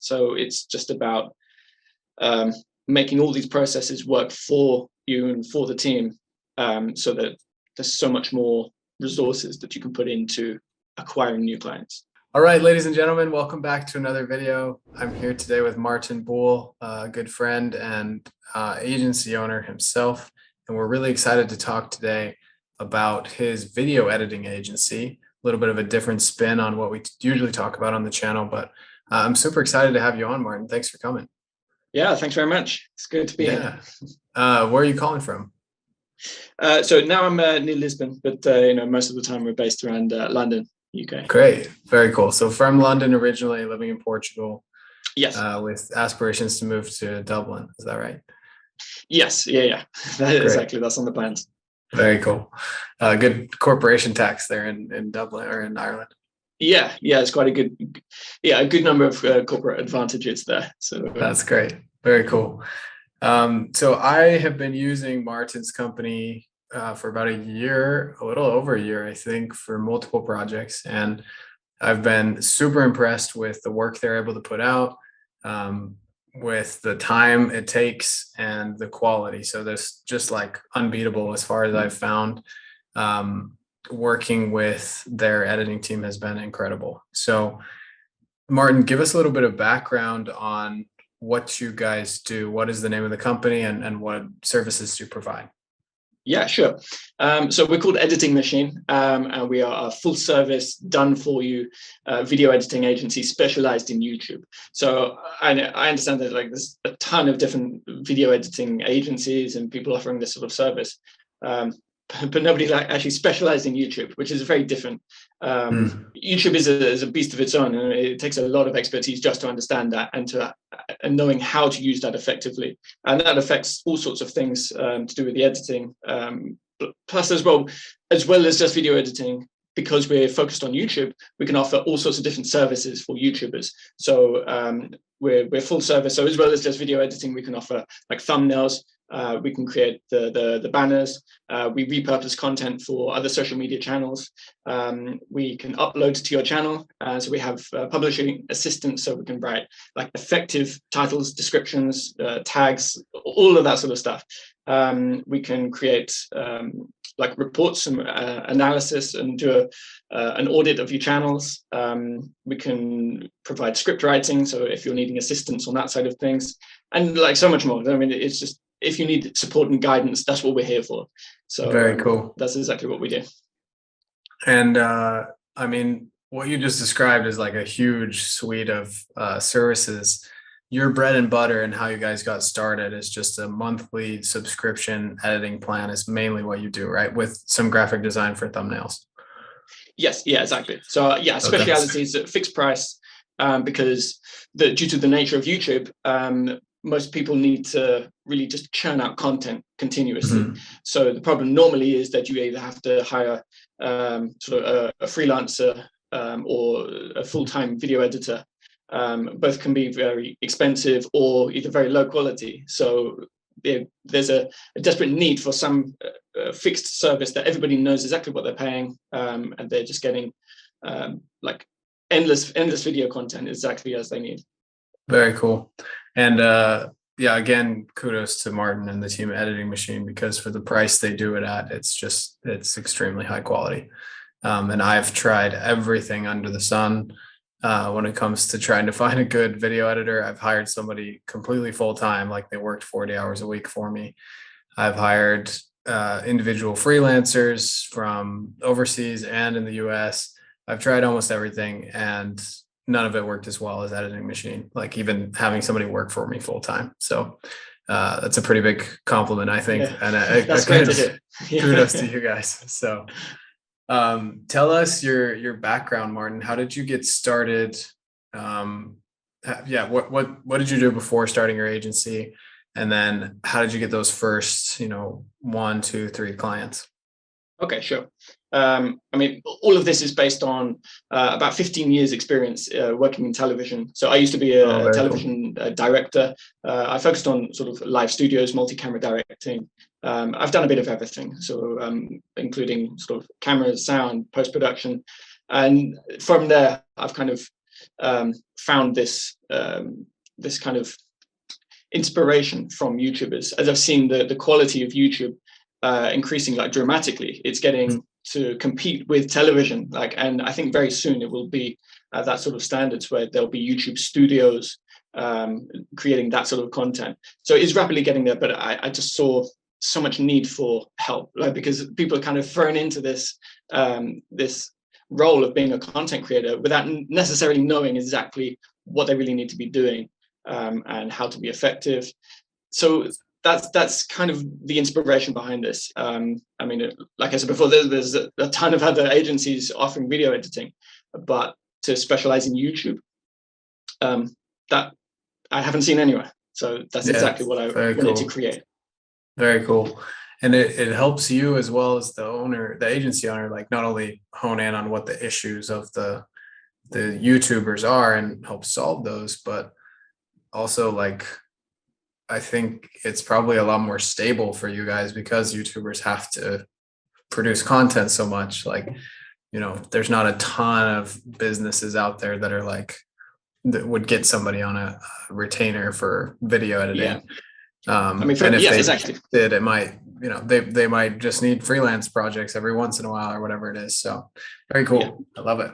So it's just about making all these processes work for you and for the team, so that there's so much more resources that you can put into acquiring new clients. All right, ladies and gentlemen, welcome back to another video. I'm here today with Martin Bool, a good friend and agency owner himself. And we're really excited to talk today about his video editing agency, a little bit of a different spin on what we usually talk about on the channel. But I'm super excited to have you on, Martin. Thanks for coming. Yeah, thanks very much. It's good to be here. Where are you calling from? So now I'm near Lisbon, but most of the time we're based around London, UK. Great, very cool. So from London originally, living in Portugal. Yes. With aspirations to move to Dublin. Is that right? Yes. Yeah. Exactly. That's on the plans. Very cool. Good corporation tax there in Dublin or in Ireland. Yeah. It's quite a good number of corporate advantages there. So that's great. Very cool. So I have been using Martin's company for about a little over a year, I think, for multiple projects. And I've been super impressed with the work they're able to put out, with the time it takes and the quality. So there's just like unbeatable as far as I've found. Working with their editing team has been incredible. So Martin, give us a little bit of background on what you guys do. What is the name of the company and what services do you provide? Yeah, sure. So we're called Editing Machine, and we are a full service, done for you video editing agency specialized in YouTube. So I understand that there's a ton of different video editing agencies and people offering this sort of service, but nobody actually specialized in YouTube, which is very different. YouTube is a beast of its own, and it takes a lot of expertise just to understand that and knowing how to use that effectively. And that affects all sorts of things to do with the editing. Plus, as well as just video editing, because we're focused on YouTube, we can offer all sorts of different services for YouTubers. So we're full service. So as well as just video editing, we can offer like thumbnails. We can create the banners. We repurpose content for other social media channels. We can upload to your channel. So we have publishing assistants, so we can write like effective titles, descriptions, tags, all of that sort of stuff. We can create like reports and analysis and do an audit of your channels. We can provide script writing, so if you're needing assistance on that side of things, and like so much more. I mean, it's just, if you need support and guidance, that's what we're here for. So very cool. That's exactly what we do. And I mean, what you just described is like a huge suite of services. Your bread and butter and how you guys got started is just a monthly subscription editing plan is mainly what you do, right? With some graphic design for thumbnails. Yes, yeah, exactly. So speciality is a fixed price, because due to the nature of YouTube, most people need to really just churn out content continuously. So the problem normally is that you either have to hire sort of a freelancer or a full-time video editor. Both can be very expensive or either very low quality. So there's a desperate need for some fixed service that everybody knows exactly what they're paying, and they're just getting like endless video content exactly as they need. Very cool. And again, kudos to Martin and the team at Editing Machine, because for the price they do it at, it's extremely high quality. And I've tried everything under the sun when it comes to trying to find a good video editor. I've hired somebody completely full-time, like they worked 40 hours a week for me. I've hired individual freelancers from overseas and in the US. I've tried almost everything, and none of it worked as well as Editing Machine, like even having somebody work for me full time. So that's a pretty big compliment, I think. Yeah. And that's great to hear. Kudos to you guys. So tell us your background, Martin. How did you get started? What did you do before starting your agency? And then how did you get those first, 1, 2, 3 clients? Okay, sure. I mean, all of this is based on about 15 years experience working in television. So I used to be a television director. I focused on sort of live studios, multi-camera directing. I've done a bit of everything, so including sort of cameras, sound, post-production. And from there, I've kind of found this this kind of inspiration from YouTubers. As I've seen the quality of YouTube increasing like dramatically, it's getting to compete with television. Like, and I think very soon it will be that sort of standards where there'll be YouTube studios creating that sort of content. So it's rapidly getting there, but I just saw so much need for help, like, because people are kind of thrown into this this role of being a content creator without necessarily knowing exactly what they really need to be doing and how to be effective. So that's kind of the inspiration behind this. I mean, like I said before, there's a ton of other agencies offering video editing, but to specialize in YouTube, that I haven't seen anywhere. So that's exactly what I wanted to create. Very cool. And it helps you as well as the owner, the agency owner, like not only hone in on what the issues of the YouTubers are and help solve those, but also, like, I think it's probably a lot more stable for you guys because YouTubers have to produce content so much. Like, you know, there's not a ton of businesses out there that are like, that would get somebody on a retainer for video editing. Yeah. I mean, and if they did, it might, you know, they might just need freelance projects every once in a while or whatever it is. So very cool. Yeah. I love it.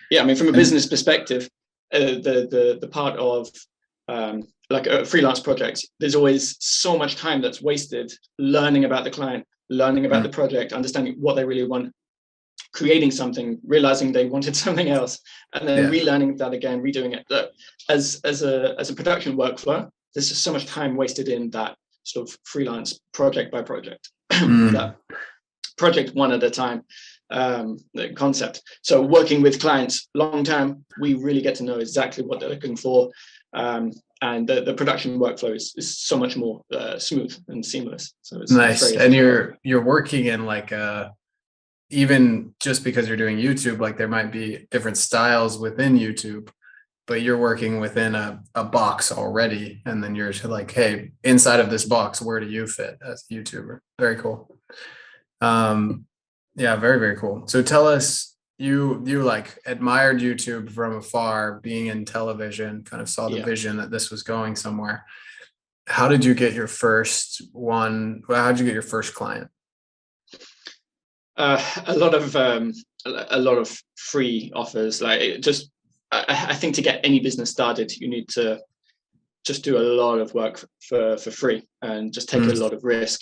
Yeah. I mean, from a business perspective, the part of like a freelance project, there's always so much time that's wasted learning about the client, learning about the project, understanding what they really want, creating something, realizing they wanted something else, and then relearning that again, redoing it. As a production workflow, there's just so much time wasted in that sort of freelance project by project, that project one at a time the concept. So working with clients long term, we really get to know exactly what they're looking for. And the production workflow is so much more smooth and seamless. So it's nice. And you're working in like even just because you're doing YouTube, like there might be different styles within YouTube, but you're working within a box already. And then you're like, hey, inside of this box, where do you fit as a YouTuber? Very cool. Yeah, very, very cool. So tell us, you like admired YouTube from afar, being in television, kind of saw the vision that this was going somewhere. How did you get your first one? Well, how did you get your first client? A lot of free offers. Like, I think to get any business started, you need to just do a lot of work for free and just take a lot of risk.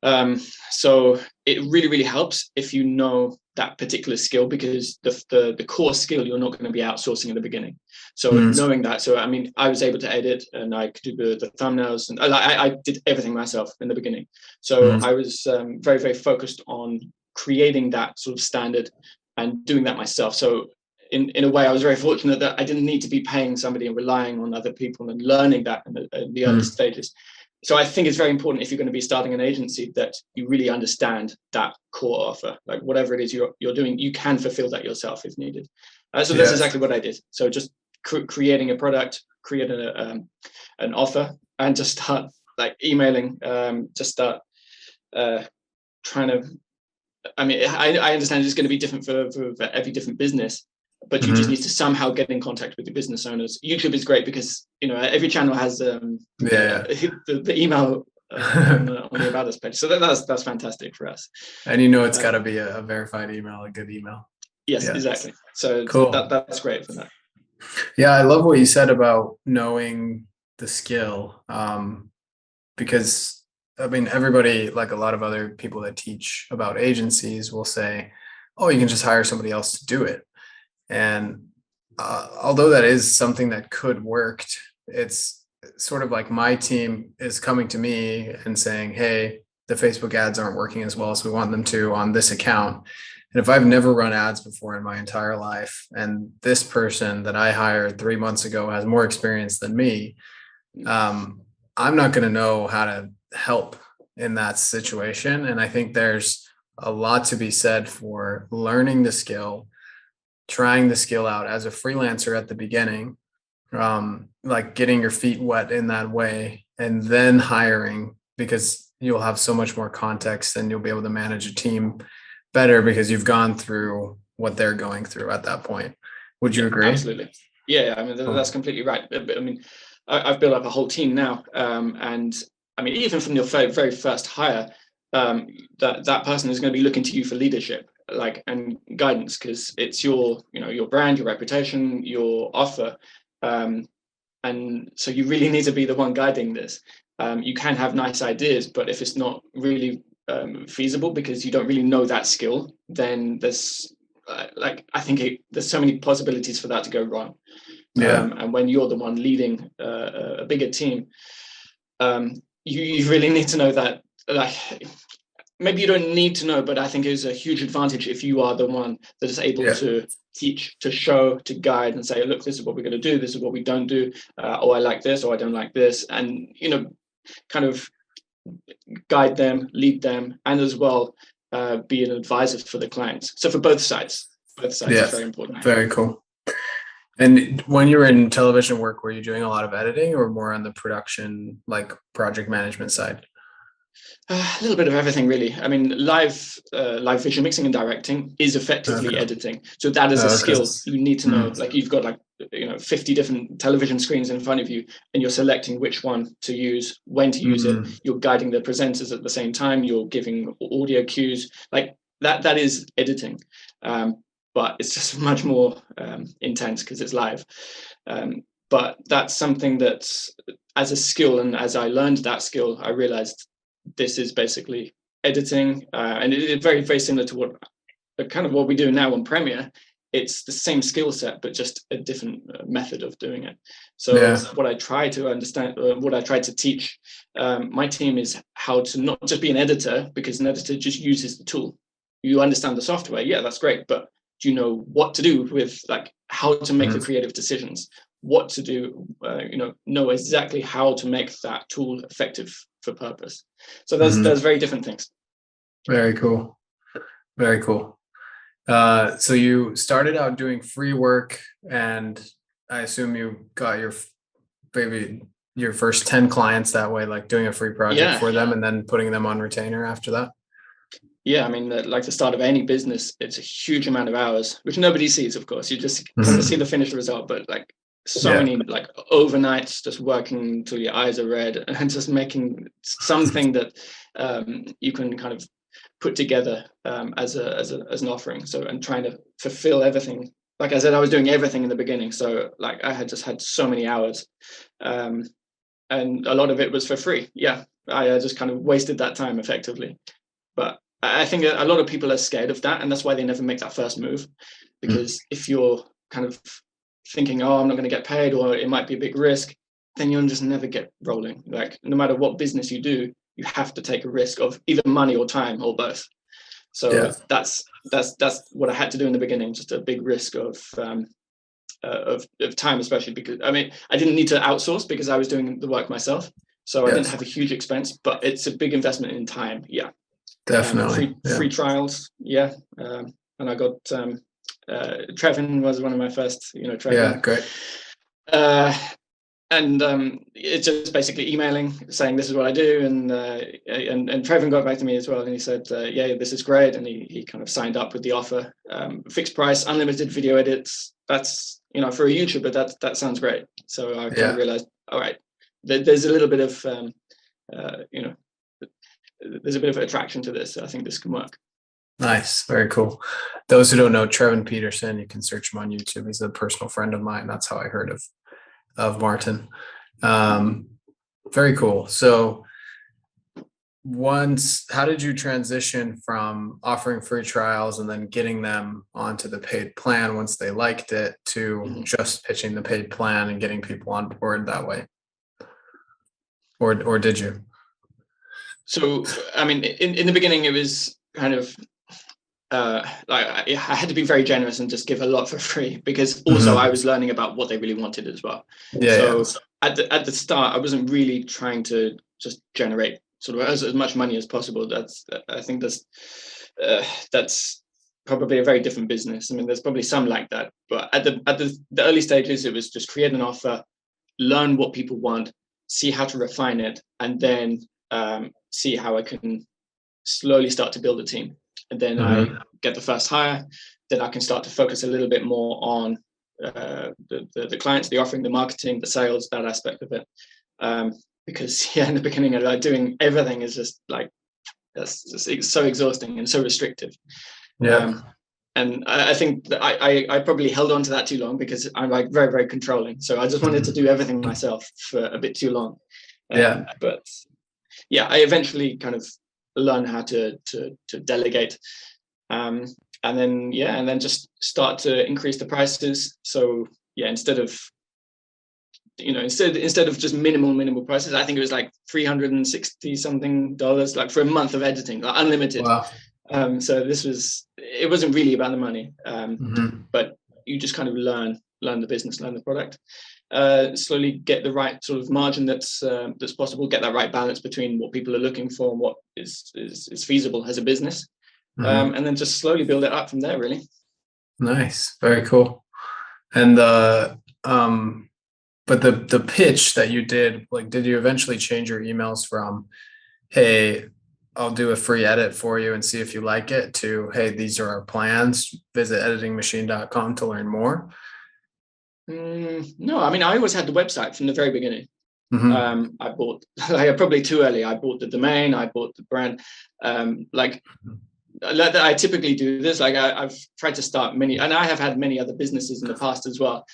So it really helps if you know that particular skill, because the core skill you're not going to be outsourcing in the beginning. So knowing that, so I mean, I was able to edit and I could do the thumbnails, and I did everything myself in the beginning. So I was very focused on creating that sort of standard and doing that myself. So in a way, I was very fortunate that I didn't need to be paying somebody and relying on other people and learning that in the early stages. So I think it's very important, if you're going to be starting an agency, that you really understand that core offer. Like whatever it is you're doing, you can fulfill that yourself if needed. So that's exactly what I did. So just creating a product, create an offer, and just start like emailing, just start trying to, I mean, I understand it's going to be different for every different business, but you just need to somehow get in contact with the business owners. YouTube is great because, you know, every channel has the email on the About Us page. So that's fantastic for us. And you know, it's got to be a verified email, a good email. Yes, exactly. So cool. That's great for that. Yeah, I love what you said about knowing the skill, because I mean, everybody, like a lot of other people that teach about agencies, will say, oh, you can just hire somebody else to do it. And although that is something that could work, it's sort of like my team is coming to me and saying, hey, the Facebook ads aren't working as well as we want them to on this account. And if I've never run ads before in my entire life, and this person that I hired 3 months ago has more experience than me, I'm not going to know how to help in that situation. And I think there's a lot to be said for learning the skill, trying the skill out as a freelancer at the beginning, like getting your feet wet in that way, and then hiring, because you'll have so much more context and you'll be able to manage a team better because you've gone through what they're going through at that point. Would you agree? Absolutely. Yeah, I mean, that's completely right. I mean, I've built up a whole team now, and I mean, even from your very first hire, that person is going to be looking to you for leadership, like, and guidance, because it's your, your brand, your reputation, your offer, and so you really need to be the one guiding this. You can have nice ideas, but if it's not really feasible because you don't really know that skill, then there's I think there's so many possibilities for that to go wrong. And when you're the one leading a bigger team, you really need to know that, like, maybe you don't need to know, but I think it's a huge advantage if you are the one that is able to teach, to show, to guide, and say, look, this is what we're going to do, this is what we don't do, or I like this, or I don't like this, and kind of guide them, lead them, and as well be an advisor for the clients. So for both sides is very important. Very cool. And when you were in television work, were you doing a lot of editing or more on the production, like project management side? A little bit of everything, really. I mean, live visual mixing and directing is effectively editing. So that is a skill you need to know. Like, you've got 50 different television screens in front of you, and you're selecting which one to use, when to use it. You're guiding the presenters at the same time. You're giving audio cues. Like that is editing. But it's just much more intense because it's live. But that's something that, as a skill, and as I learned that skill, I realized this is basically editing, and it's very, very similar to what we do now on Premiere. It's the same skill set, but just a different method of doing it. So what I try to understand, what I try to teach my team, is how to not just be an editor, because an editor just uses the tool. You understand the software, yeah, that's great, but do you know what to do with, like, how to make the creative decisions, what to do, know exactly how to make that tool effective for purpose. So there's very different things. Very cool. Very cool. So you started out doing free work, and I assume you got your first 10 clients that way, like doing a free project for them and then putting them on retainer after that. Yeah, I mean, like the start of any business, it's a huge amount of hours, which nobody sees, of course. You just kind of see the finished result, but like so many like overnights just working until your eyes are red and just making something that you can kind of put together as an offering. So, and trying to fulfill everything. Like I said, I was doing everything in the beginning. So like I had so many hours, and a lot of it was for free. Yeah, I just kind of wasted that time effectively. But I think a lot of people are scared of that, and that's why they never make that first move. Because if you're kind of thinking, oh, I'm not going to get paid, or it might be a big risk, then you'll just never get rolling. Like, no matter what business you do, you have to take a risk of either money or time, or both. So that's what I had to do in the beginning, just a big risk of time, especially because, I mean, I didn't need to outsource because I was doing the work myself. So I didn't have a huge expense, but it's a big investment in time. Yeah. Definitely. Free trials. Yeah. And I got, Trevin was one of my first, Trevin. Yeah, great. And it's just basically emailing, saying this is what I do, and Trevin got back to me as well, and he said, yeah, this is great, and he kind of signed up with the offer, fixed price, unlimited video edits. That's, for a YouTuber, that sounds great. So I kind of realized, all right, there's a little bit of there's a bit of attraction to this. So I think this can work. Nice. Very cool. Those who don't know Trevin Peterson, you can search him on YouTube. He's a personal friend of mine. That's how I heard of Martin. Very cool. So how did you transition from offering free trials and then getting them onto the paid plan once they liked it to just pitching the paid plan and getting people on board that way? Or did you? So, I mean, in the beginning, it was kind of I had to be very generous and just give a lot for free, because also I was learning about what they really wanted as well. At the start, I wasn't really trying to just generate sort of as much money as possible. I think that's probably a very different business. I mean, there's probably some like that, but at the early stages, it was just create an offer, learn what people want, see how to refine it, and then see how I can slowly start to build a team. And then I get the first hire, then I can start to focus a little bit more on the clients, the offering, the marketing, the sales, that aspect of it. Because in the beginning, like doing everything is just like, it's so exhausting and so restrictive. And I think that I probably held on to that too long, because I'm like very, very controlling. So I just wanted to do everything myself for a bit too long. But yeah, I eventually kind of learned how to delegate. And then just start to increase the prices. So yeah, instead of just minimal prices, I think it was like $360 something, like for a month of editing, like unlimited. Wow. So it wasn't really about the money, but you just kind of learn the business, learn the product, slowly get the right sort of margin that's possible, get that right balance between what people are looking for and what is feasible as a business. And then just slowly build it up from there, really. Nice. Very cool. And but the pitch that you did, like, did you eventually change your emails from, hey, I'll do a free edit for you and see if you like it, to, hey, these are our plans, visit editingmachine.com to learn more? No, I mean, I always had the website from the very beginning. I bought, probably too early, I bought the domain, I bought the brand. I typically do this. Like I've tried to start many, and I have had many other businesses in the past as well,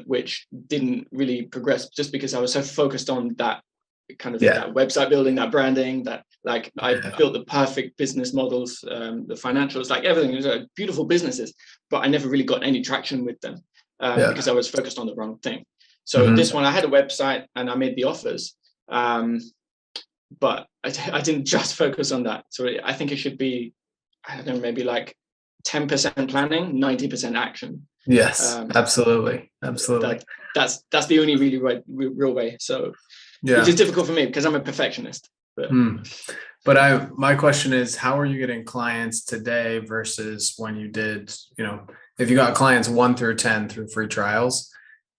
which didn't really progress just because I was so focused on that kind of that website building, that branding, that like I built the perfect business models, the financials, like everything. It was beautiful businesses, but I never really got any traction with them because I was focused on the wrong thing. So this one, I had a website and I made the offers, but I didn't just focus on that. So I think it should be, I don't know, maybe like 10% planning, 90% action. Yes, absolutely. That's the only really real way. So, which is difficult for me because I'm a perfectionist. But my question is, how are you getting clients today versus when you did, if you got clients 1 through 10 through free trials,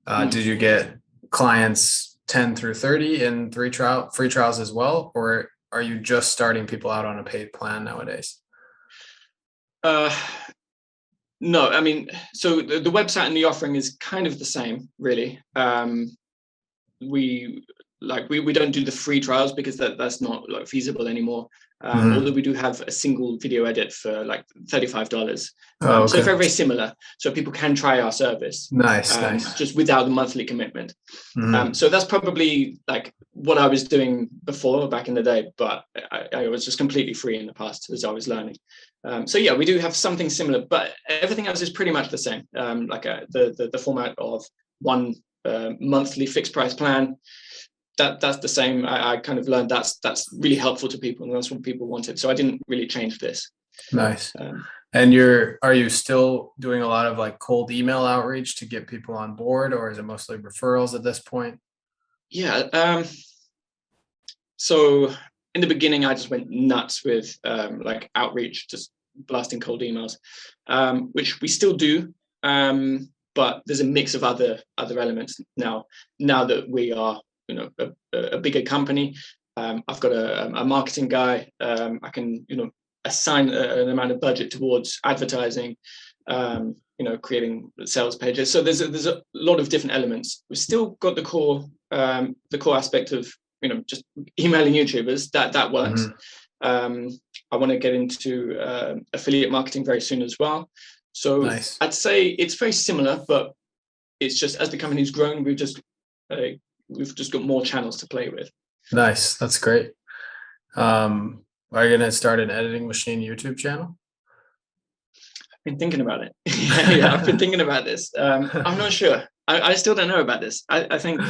did you get clients 10 through 30 in free trials as well? Or are you just starting people out on a paid plan nowadays? No, I mean, so the website and the offering is kind of the same, really. We don't do the free trials because that's not like feasible anymore. Although we do have a single video edit for like $35. So very, very similar. So people can try our service. Nice. Just without the monthly commitment. So that's probably like what I was doing before, back in the day, but I was just completely free in the past as I was learning. So yeah, we do have something similar, but everything else is pretty much the same. Like the format of one monthly fixed price plan. That's the same. I kind of learned that's really helpful to people, and that's what people wanted. So I didn't really change this. Nice. And are you still doing a lot of like cold email outreach to get people on board, or is it mostly referrals at this point? Yeah. So in the beginning, I just went nuts with like outreach, just blasting cold emails, which we still do. But there's a mix of other elements now that we are, a bigger company. I've got a marketing guy. I can, assign an amount of budget towards advertising, creating sales pages. So there's a lot of different elements. We've still got the core aspect of, just emailing YouTubers. That works. I want to get into affiliate marketing very soon as well. So nice. I'd say it's very similar, but it's just as the company's grown, we've just got more channels to play with. Nice. That's great. Are you going to start an Editing Machine YouTube channel? I've been thinking about it. Yeah, I've been thinking about this. I'm not sure. I still don't know about this. I think,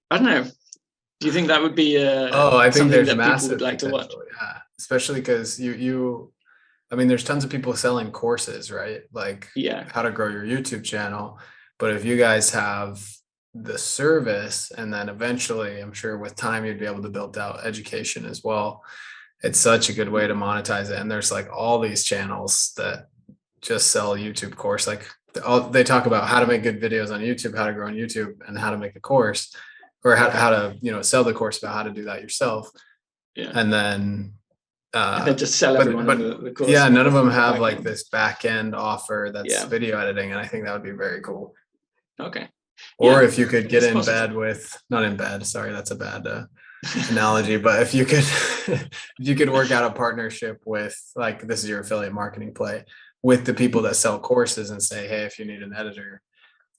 I don't know. Do you think that would be I think there's that massive people would like to watch? Yeah, especially because there's tons of people selling courses, right? Like how to grow your YouTube channel. But if you guys have the service, and then eventually, I'm sure with time, you'd be able to build out education as well. It's such a good way to monetize it. And there's like all these channels that just sell YouTube course. Like they talk about how to make good videos on YouTube, how to grow on YouTube, and how to make a course, or how to, sell the course about how to do that yourself. Yeah. And then just sell everyone the course. Yeah, none of them have like this back end offer that's video editing, and I think that would be very cool. Okay. Or Yeah, if you could get it's in possible. bed with, not in bed, sorry, that's a bad analogy, but if you could, if you could work out a partnership with, like, this is your affiliate marketing play, with the people that sell courses and say, hey, if you need an editor,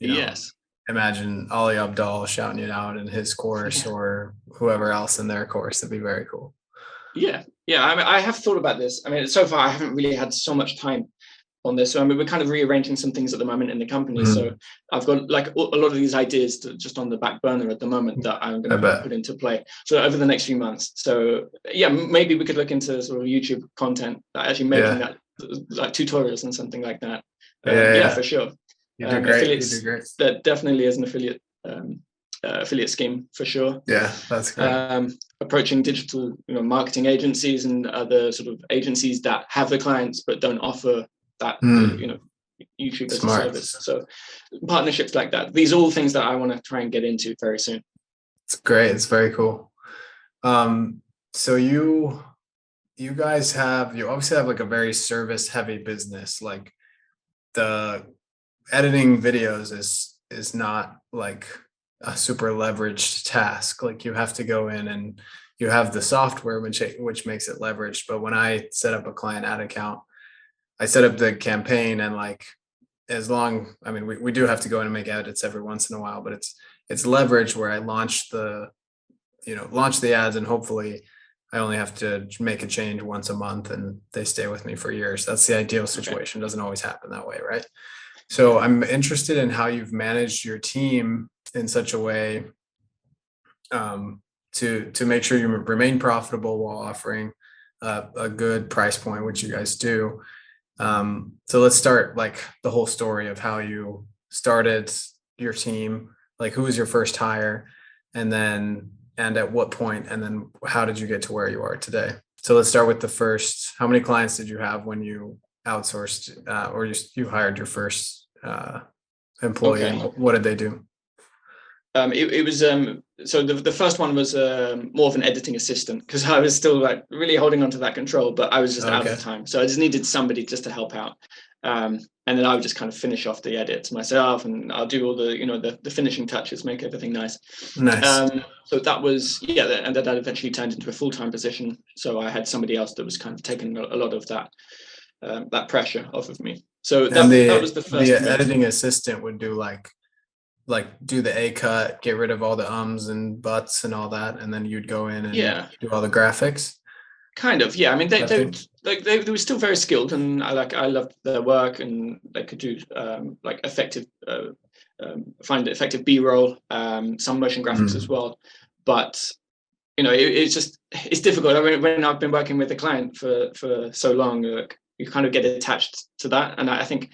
you know, Yes. imagine Ali Abdal shouting it out in his course, Yeah. or whoever else in their course. That'd be very cool. Yeah. Yeah. I mean, I have thought about this. I mean, so far I haven't really had so much time on this. So I mean, we're kind of rearranging some things at the moment in the company. So Mhm. I've got like a lot of these ideas just on the back burner at the moment that I'm going I to kind of bet. put into play. So over the next few months. So yeah, maybe we could look into sort of YouTube content, actually making Yeah. that like tutorials and something like that. Yeah. Yeah, Yeah. for sure. You do great. You do Affiliates, great. that definitely is an affiliate scheme for sure. Yeah. That's great. Approaching digital, marketing agencies and other sort of agencies that have the clients but don't offer that, YouTube as a Smart. service. So partnerships like that. These are all things that I want to try and get into very soon. It's great. It's very cool. So you guys you obviously have like a very service heavy business. Like, the editing videos is not like a super leveraged task. Like, you have to go in and you have the software which makes it leveraged. But when I set up a client ad account, I set up the campaign, and like, I mean, we do have to go in and make edits every once in a while, but it's leverage where I launch the ads, and hopefully I only have to make a change once a month and they stay with me for years. That's the ideal situation. Doesn't always happen that way, right? So I'm interested in how you've managed your team in such a way, to make sure you remain profitable while offering a good price point, which you guys do. So let's start like the whole story of how you started your team. Like, who was your first hire, and at what point, and then how did you get to where you are today? So let's start with the first. How many clients did you have when you outsourced, or you hired your first employee, Okay. and what did they do? It was so the first one was more of an editing assistant, because I was still like really holding on to that control, but I was just out Okay. of time. So I just needed somebody just to help out. And then I would just kind of finish off the edits myself, and I'll do all the finishing touches, make everything nice. Nice. So that was, and that eventually turned into a full-time position. So I had somebody else that was kind of taking a lot of that pressure off of me. So And that was the the first main thing. editing assistant would do like do the A cut, get rid of all the ums and buts and all that, and then you'd go in and Yeah. do all the graphics. Kind of, yeah. I mean, they Testing? they were still very skilled, and I loved their work, and they could do like effective, find effective B-roll, some motion graphics as well. But it's difficult. I mean, when I've been working with a client for so long, you kind of get attached to that, and I think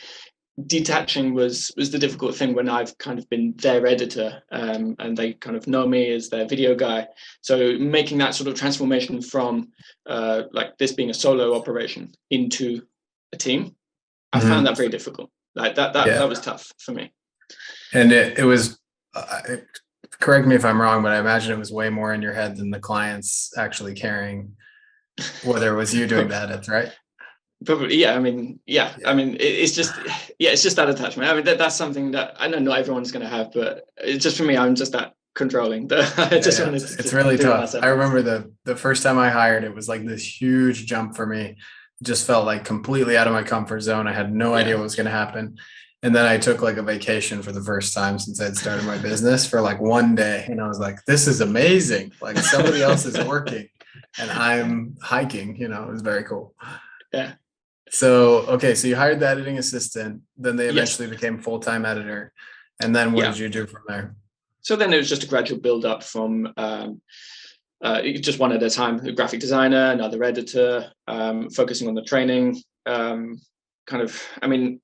detaching was the difficult thing when I've kind of been their editor, and they kind of know me as their video guy. So making that sort of transformation from like this being a solo operation into a team, I found that very difficult. Like that was tough for me. And it was, correct me if I'm wrong, but I imagine it was way more in your head than the clients actually caring whether it was you doing the edits, right? Probably, yeah. I mean, I mean, it's just that attachment. I mean, that's something that I know not everyone's going to have, but it's just for me. I'm just that controlling. I just wanted to It's just really do it tough. myself. I remember the first time I hired, it was like this huge jump for me. It just felt like completely out of my comfort zone. I had no idea what was going to happen. And then I took like a vacation for the first time since I'd started my business for like one day. And I was like, this is amazing. Like, somebody else is working and I'm hiking, it was very cool. Yeah. So, okay. So you hired the editing assistant, then they Yes. eventually became full-time editor. And then what Yeah. did you do from there? So then it was just a gradual build up from just one at a time. A graphic designer, another editor, focusing on the training. Kind of, I mean,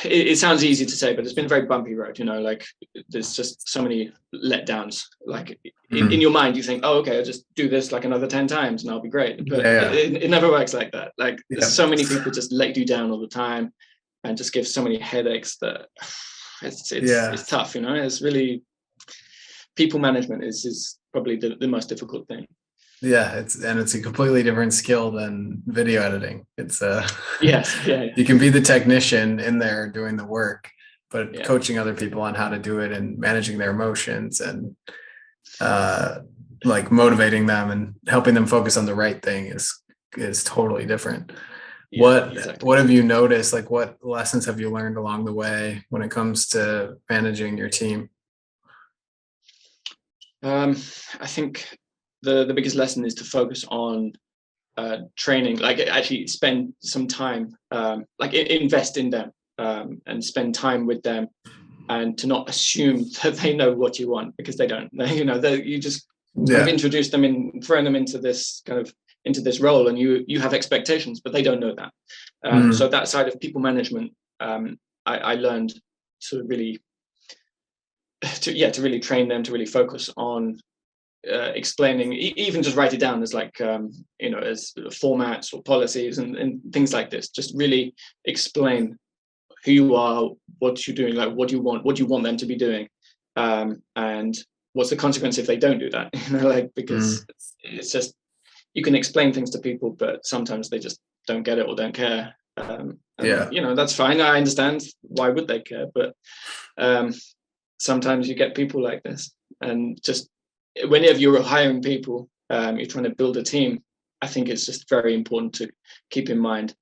it sounds easy to say, but it's been a very bumpy road. Like there's just so many letdowns. Like in your mind, you think, oh, okay, I'll just do this like another 10 times and I'll be great. But it never works like that. Like there's so many people just let you down all the time and just give so many headaches that it's tough. It's really, people management is probably the most difficult thing. Yeah, it's a completely different skill than video editing. It's yes, yeah. You can be the technician in there doing the work, but coaching other people on how to do it and managing their emotions and like motivating them and helping them focus on the right thing is totally different. What have you noticed? Like, what lessons have you learned along the way when it comes to managing your team? I think the biggest lesson is to focus on training, like actually spend some time, like invest in them, and spend time with them, and to not assume that they know what you want, because they don't. You just kind of introduce them in, throw them into this role, and you have expectations, but they don't know that. So that side of people management, I learned to really train them to really focus on explaining, even just write it down as like as formats or policies and things like this. Just really explain who you are, what you're doing, like what you want them to be doing, and what's the consequence if they don't do that. Because it's just, you can explain things to people, but sometimes they just don't get it or don't care. That's fine. I understand, why would they care? But sometimes you get people like this, and just whenever you're hiring people, you're trying to build a team, I think it's just very important to keep in mind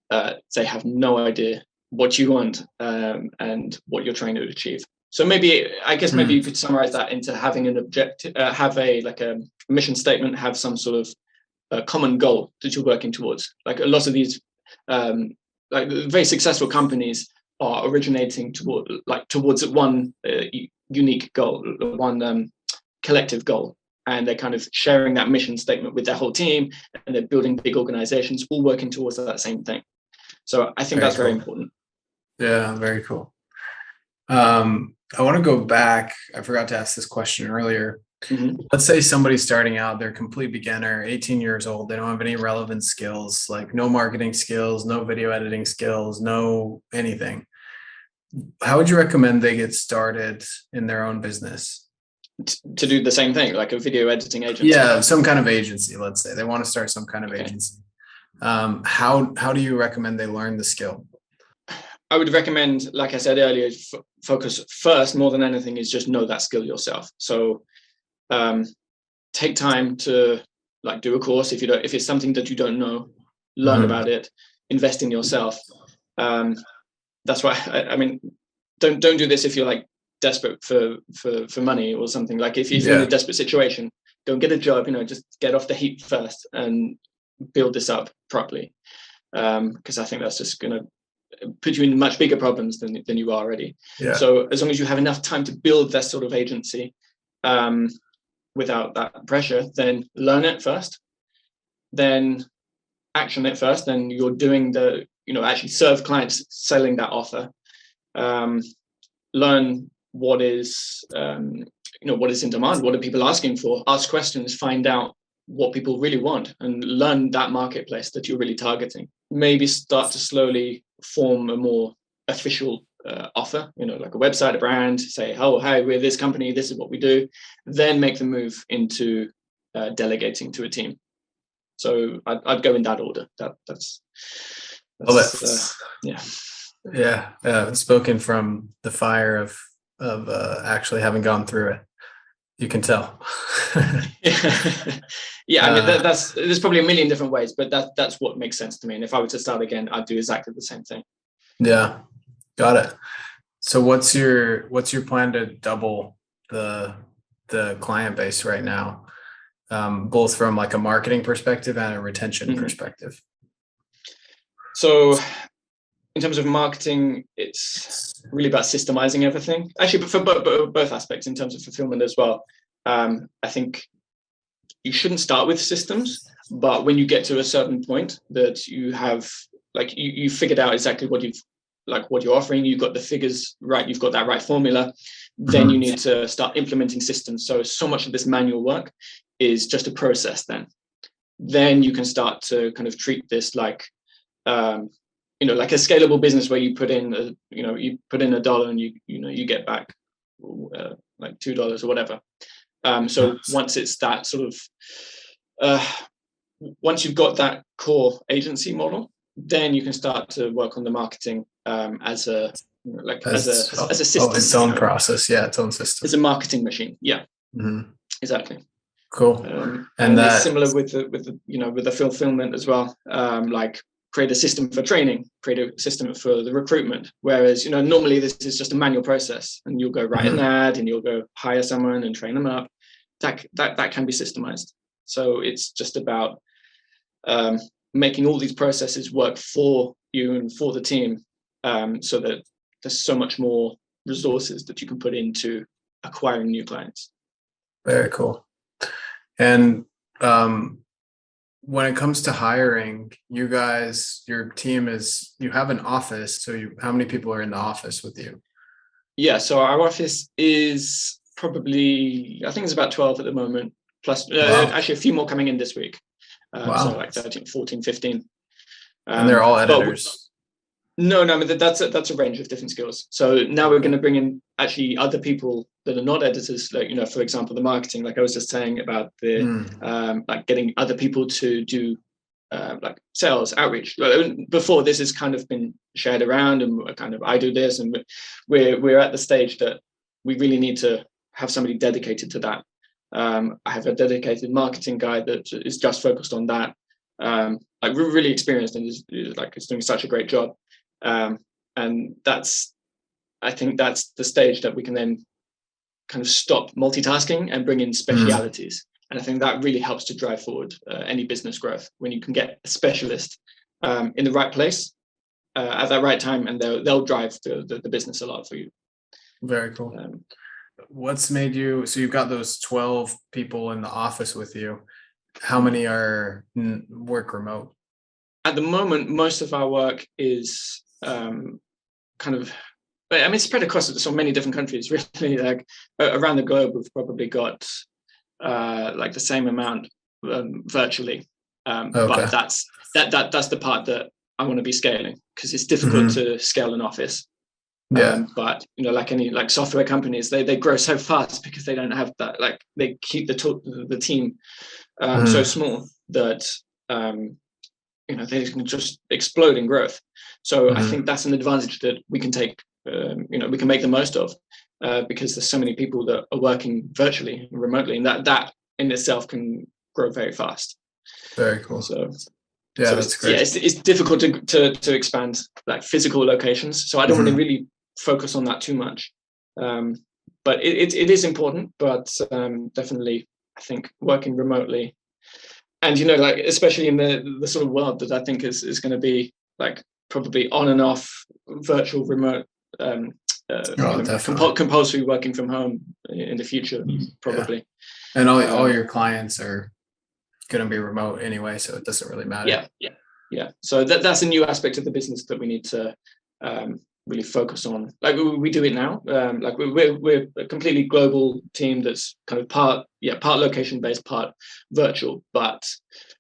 they have no idea what you want, and what you're trying to achieve. So maybe you could summarize that into having an objective, have a mission statement, have some sort of common goal that you're working towards. Like a lot of these like very successful companies are originating towards one unique goal, one collective goal, and they're kind of sharing that mission statement with their whole team, and they're building big organizations all working towards that same thing. So I think that's very important. Yeah, very cool. I want to go back. I forgot to ask this question earlier. Let's say somebody's starting out, they're a complete beginner, 18 years old. They don't have any relevant skills, like no marketing skills, no video editing skills, no anything. How would you recommend they get started in their own business? To do the same thing, like a video editing agency? Yeah, some kind of agency, let's say. They want to start some kind of agency. How do you recommend they learn the skill? I would recommend, like I said earlier, focus first, more than anything, is just know that skill yourself. So take time to do a course. If it's something that you don't know, learn about it, invest in yourself. That's why I mean, don't do this if you're desperate for money or something. Like if you're in a desperate situation, don't get a job, just get off the heat first and build this up properly. Because I think that's just going to put you in much bigger problems than you are already. So as long as you have enough time to build that sort of agency without that pressure, then learn it first, then action it first, then you're doing actually serve clients, selling that offer. Learn what is what is in demand, what are people asking for, ask questions, find out what people really want, and learn that marketplace that you're really targeting. Maybe start to slowly form a more official offer, like a website, a brand, say, oh, hi, we're this company, this is what we do. Then make the move into delegating to a team. So I'd go in that order. That's spoken from the fire of actually having gone through it. You can tell. I mean, there's probably a million different ways, but that's what makes sense to me. And if I were to start again, I'd do exactly the same thing. Yeah, got it. So what's your plan to double the client base right now, both from a marketing perspective and a retention perspective? So in terms of marketing, it's really about systemizing everything. Actually, but for both aspects, in terms of fulfillment as well. I think you shouldn't start with systems, but when you get to a certain point that you have, you figured out exactly what you're offering, you've got the figures right, you've got that right formula, then you need to start implementing systems. So much of this manual work is just a process. Then you can start to kind of treat this like a scalable business, where you put in $1 and you get back $2 or whatever. So once it's that sort of once you've got that core agency model, then you can start to work on the marketing as a like as a system. Its own process. Yeah, its own system. It's a marketing machine. Yeah, exactly. Cool. And it's similar with the fulfillment as well. Like create a system for training, create a system for the recruitment. Whereas, normally this is just a manual process, and you'll go write an ad and you'll go hire someone and train them up. That can be systemized. So it's just about making all these processes work for you and for the team, so that there's so much more resources that you can put into acquiring new clients. Very cool. And when it comes to hiring, you guys, your team you have an office. So how many people are in the office with you? Yeah, so our office is probably, I think it's about 12 at the moment, plus actually a few more coming in this week. So like 13, 14, 15. And they're all editors? No, but that's a range of different skills. So now we're going to bring in actually other people that are not editors, like, for example, the marketing, like I was just saying about the like getting other people to do like sales outreach. Before, this has kind of been shared around, and kind of I do this, and we're at the stage that we really need to have somebody dedicated to that. I have a dedicated marketing guy that is just focused on that, like really experienced, and is doing such a great job. And I think that's the stage that we can then kind of stop multitasking and bring in specialities. And I think that really helps to drive forward any business growth, when you can get a specialist in the right place at that right time, and they'll drive the business a lot for you. Very cool. What's made you, so you've got those 12 people in the office with you. How many work remote? At the moment, most of our work is kind of, spread across so many different countries, really. Like around the globe, we've probably got like the same amount virtually. But that's the part that I want to be scaling, because it's difficult to scale an office. But like any software companies, they grow so fast because they don't have that, like they keep the team so small that they can just explode in growth. So I think that's an advantage that we can take, we can make the most of, because there's so many people that are working virtually and remotely, and that in itself can grow very fast. Very cool. So that's great. Yeah, it's difficult to expand like physical locations. So I don't want to really focus on that too much. But it is important, but definitely I think working remotely, and like especially in the sort of world that I think is going to be like probably on and off virtual remote compulsory working from home in the future, probably. And all your clients are going to be remote anyway, so it doesn't really matter. Yeah. So that's a new aspect of the business that we need to really focus on. Like we do it now. Like we're a completely global team that's kind of part location based, part virtual. But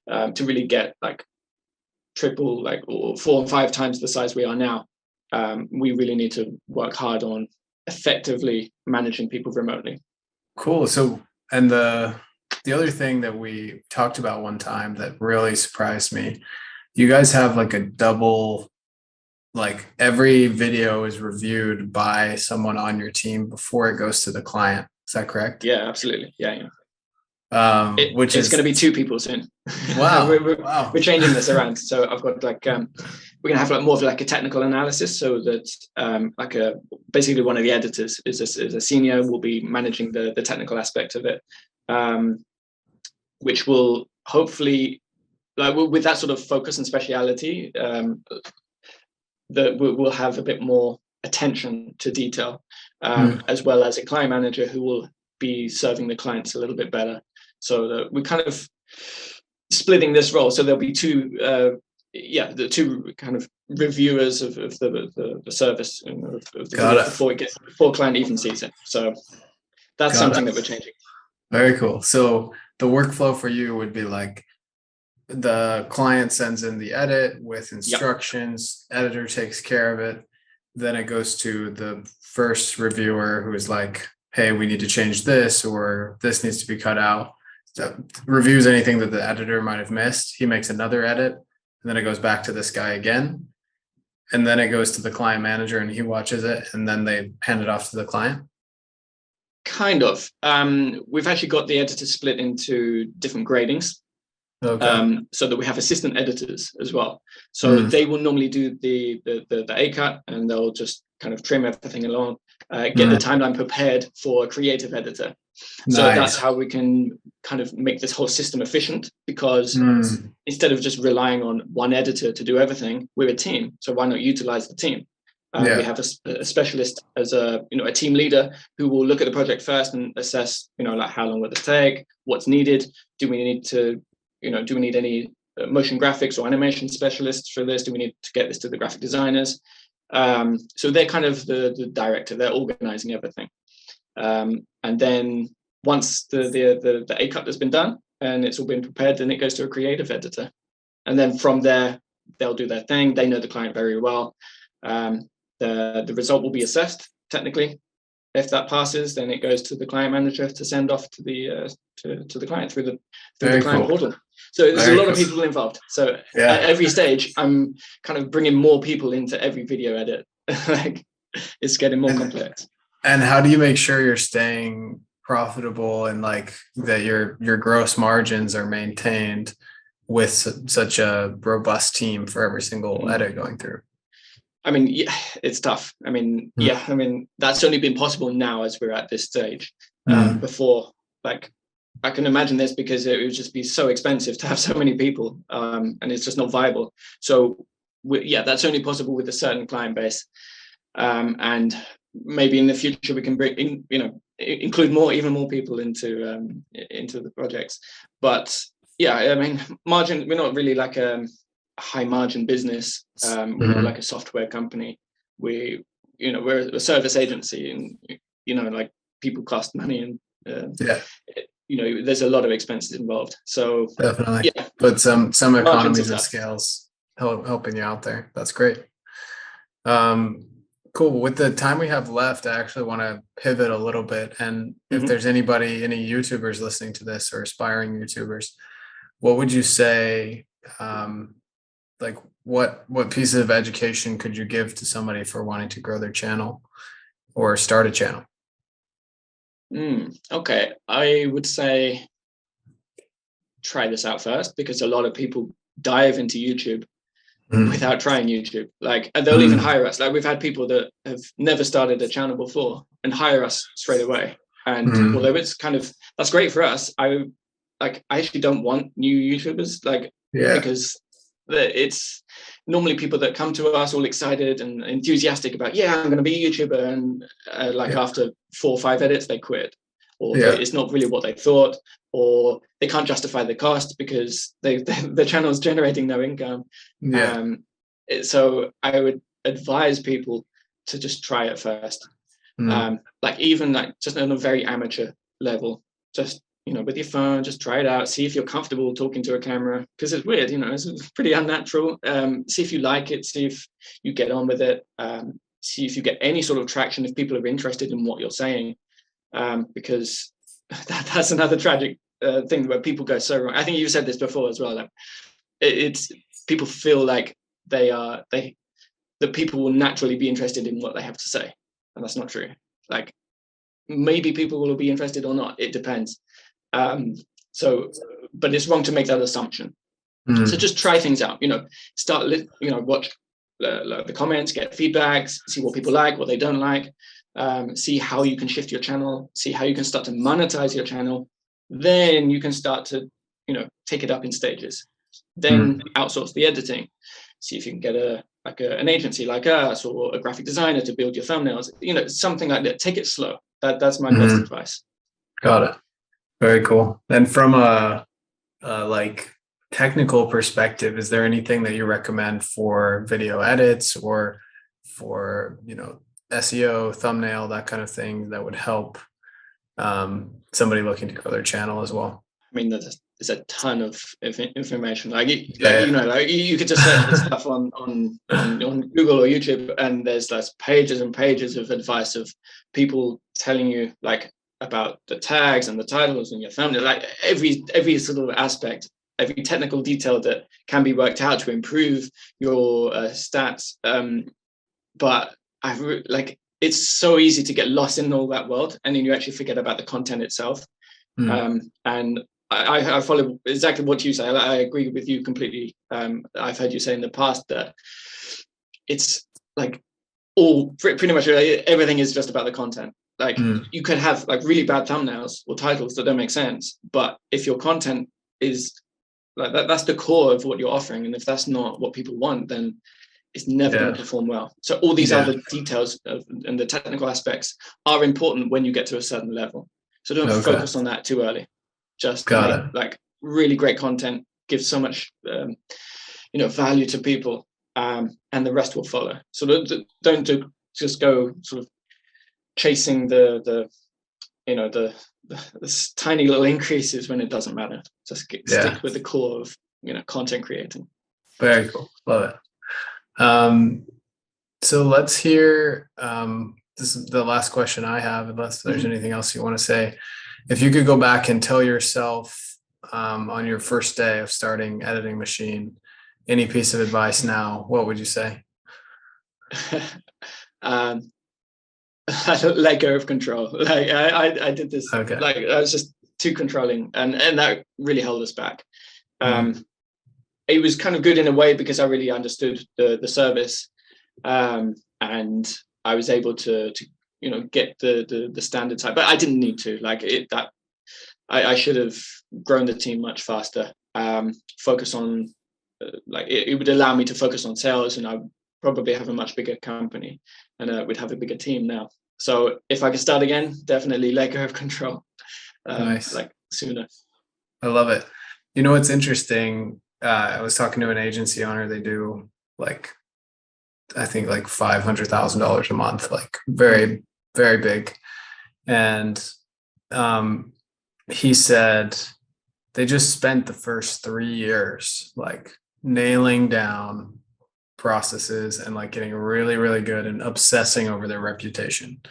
to really get like triple, like or 4 or 5 times the size we are now, we really need to work hard on effectively managing people remotely. Cool. So, and the other thing that we talked about one time that really surprised me, you guys have like a double, like every video is reviewed by someone on your team before it goes to the client. Is that correct? Yeah, absolutely. Yeah. It's going to be 2 people soon. Wow. We're changing this around. So I've got like we're going to have like more of like a technical analysis, so that basically one of the editors is a senior, will be managing the technical aspect of it, which will hopefully, like with that sort of focus and speciality, that we'll have a bit more attention to detail, as well as a client manager who will be serving the clients a little bit better. So that we're kind of splitting this role. So there'll be 2, the 2 kind of reviewers of the service, of the video before client even sees it. So that's something that we're changing. Very cool. So the workflow for you would be like the client sends in the edit with instructions, editor takes care of it. Then it goes to the first reviewer who is like, hey, we need to change this, or this needs to be cut out. So reviews anything that the editor might have missed. He makes another edit, and then it goes back to this guy again. And then it goes to the client manager and he watches it and then they hand it off to the client? Kind of. We've actually got the editor split into different gradings. Okay. So that we have assistant editors as well. So they will normally do the A cut, and they'll just kind of trim everything along, get the timeline prepared for a creative editor. Nice. So that's how we can kind of make this whole system efficient, because instead of just relying on one editor to do everything, we're a team. So why not utilize the team? We have a specialist as a team leader who will look at the project first and assess, like how long will this take, what's needed, do we need any motion graphics or animation specialists for this? Do we need to get this to the graphic designers? So they're kind of the director. They're organizing everything. And then once the A cut has been done and it's all been prepared, then it goes to a creative editor. And then from there, they'll do their thing. They know the client very well. The result will be assessed technically. If that passes, then it goes to the client manager to send off to the client through the client portal. So there's a lot of people involved. So at every stage, I'm kind of bringing more people into every video edit. Like, it's getting more complex. And how do you make sure you're staying profitable and like that your gross margins are maintained with such a robust team for every single edit going through? I mean, yeah, it's tough. I mean, that's only been possible now as we're at this stage. Before, like, I can imagine this because it would just be so expensive to have so many people, and it's just not viable. So, that's only possible with a certain client base, and maybe in the future we can bring, include even more people into the projects. But yeah, I mean, margin. We're not really like a high margin business. We're not like a software company. We're a service agency, and like people cost money, and there's a lot of expenses involved. So definitely, but some economies of scales helping you out there. That's great. Cool. With the time we have left, I actually want to pivot a little bit. And if there's any YouTubers listening to this or aspiring YouTubers, what would you say? Like what piece of education could you give to somebody for wanting to grow their channel or start a channel? Okay, I would say try this out first, because a lot of people dive into YouTube without trying YouTube. Like, and they'll even hire us. Like, we've had people that have never started a channel before and hire us straight away. And although it's that's great for us, I actually don't want new YouTubers, because it's normally people that come to us all excited and enthusiastic about, I'm going to be a YouTuber, and after 4 or 5 edits they quit, or it's not really what they thought, or they can't justify the cost because the channel is generating no income. So I would advise people to just try it first, even just on a very amateur level, just with your phone, just try it out. See if you're comfortable talking to a camera, because it's weird, it's pretty unnatural. See if you like it. See if you get on with it. See if you get any sort of traction, if people are interested in what you're saying, because that's another tragic thing where people go so wrong. I think you said this before as well. Like, it's people feel like that people will naturally be interested in what they have to say, and that's not true. Like, maybe people will be interested or not. It depends. But it's wrong to make that assumption. So just try things out. Start. Watch the comments, get feedbacks, see what people like, what they don't like. See how you can shift your channel. See how you can start to monetize your channel. Then you can start to, take it up in stages. Then outsource the editing. See if you can get an agency like us, or a graphic designer to build your thumbnails. Something like that. Take it slow. That's my best advice. Got it. Very cool. And from a technical perspective, is there anything that you recommend for video edits or for SEO, thumbnail, that kind of thing that would help somebody looking to grow their channel as well? I mean, there's a ton of information. You could just search this stuff on Google or YouTube, and there's pages and pages of advice of people telling you about the tags and the titles and your thumbnail, every sort of aspect. every technical detail that can be worked out to improve your stats. But it's so easy to get lost in all that world, and then you actually forget about the content itself. And I follow exactly what you say. I agree with you completely. I've heard you say in the past that it's like pretty much everything is just about the content. Like you could have like really bad thumbnails or titles that don't make sense, but if your content is like that's the core of what you're offering, and if that's not what people want, then it's never going to perform well. So all these other details and the technical aspects are important when you get to a certain level. So don't focus on that too early. Just like really great content, give so much value to people, and the rest will follow. So don't just go sort of chasing the tiny little increases when it doesn't matter. Just stick with the core of content creating. Very cool. Love it. So let's hear, this is the last question I have, unless there's anything else you want to say. If you could go back and tell yourself on your first day of starting Editing Machine, any piece of advice now, what would you say? Let go of control. Like I did this, like I was just too controlling, and that really held us back. It was kind of good in a way because I really understood the service, and I was able to get the standard type, but I didn't need to. Like I should have grown the team much faster. Focus on it would allow me to focus on sales, and I would probably have a much bigger company, and we'd have a bigger team now. So if I could start again, definitely let go of control. Nice. Like sooner. I love it. You know what's interesting? I was talking to an agency owner. They do I think $500,000 a month, like very, very big. And he said they just spent the first 3 years like nailing down processes and like getting really, really good and obsessing over their reputation.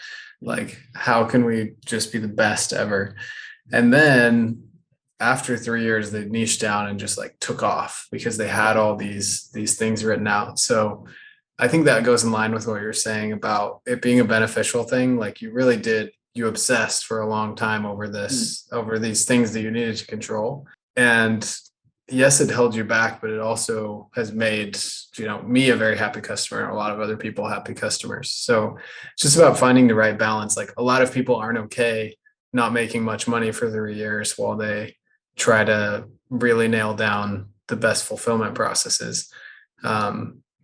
Like, how can we just be the best ever? And then after 3 years, they niched down and just like took off because they had all these things written out. So I think that goes in line with what you're saying about it being a beneficial thing. Like you obsessed for a long time over over these things that you needed to control. And yes, it held you back, but it also has made, me a very happy customer and a lot of other people happy customers. So it's just about finding the right balance. Like a lot of people aren't okay not making much money for 3 years while they try to really nail down the best fulfillment processes.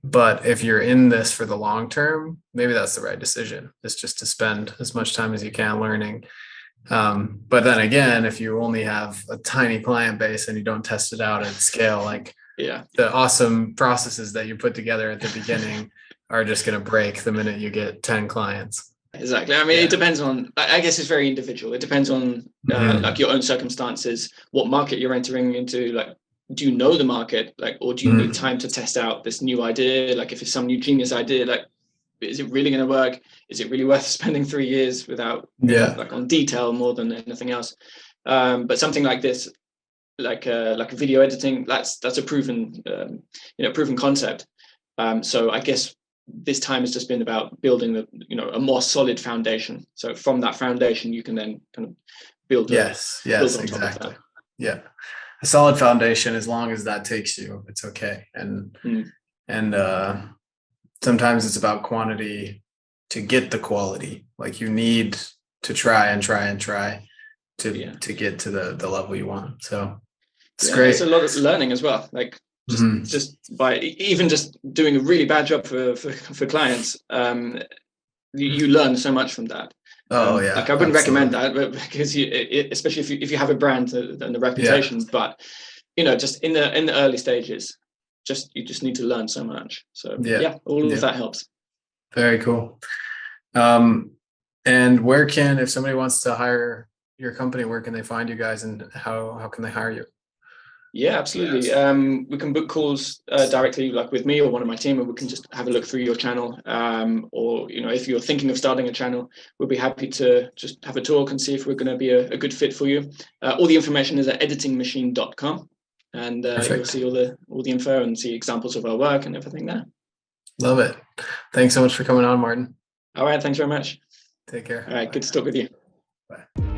But if you're in this for the long term, maybe that's the right decision. It's just to spend as much time as you can learning. But then again, if you only have a tiny client base and you don't test it out at scale, like the awesome processes that you put together at the beginning are just going to break the minute you get 10 clients. Exactly. I mean, it depends on, I guess it's very individual. It depends on like your own circumstances, what market you're entering into. Like, do you know the market? Like, or do you need time to test out this new idea? Like, if it's some new genius idea, like, is it really going to work? Is it really worth spending 3 years without like on detail more than anything else? But something like this, like video editing, that's a proven proven concept. So I guess this time has just been about building a more solid foundation. So from that foundation, you can then kind of build. Yes, exactly. Yeah, a solid foundation. As long as that takes you, it's okay. And sometimes it's about quantity to get the quality. Like you need to try to get to the level you want. So it's great. It's a lot of learning as well. Like just by even just doing a really bad job for clients, you learn so much from that. Like I wouldn't recommend that, but because especially if you have a brand and a reputation, but just in the early stages, you just need to learn so much. So all of that helps. Very cool. And if somebody wants to hire your company, where can they find you guys, and how can they hire you? Yeah, absolutely. We can book calls directly, like with me or one of my team, and we can just have a look through your channel. Or if you're thinking of starting a channel, we'll be happy to just have a talk and see if we're going to be a good fit for you. All the information is at editingmachine.com. and you'll see all the info and see examples of our work and everything there. Love it. Thanks so much for coming on, Martin. All right. Thanks very much. Take care. All right. Good to talk with you. Bye.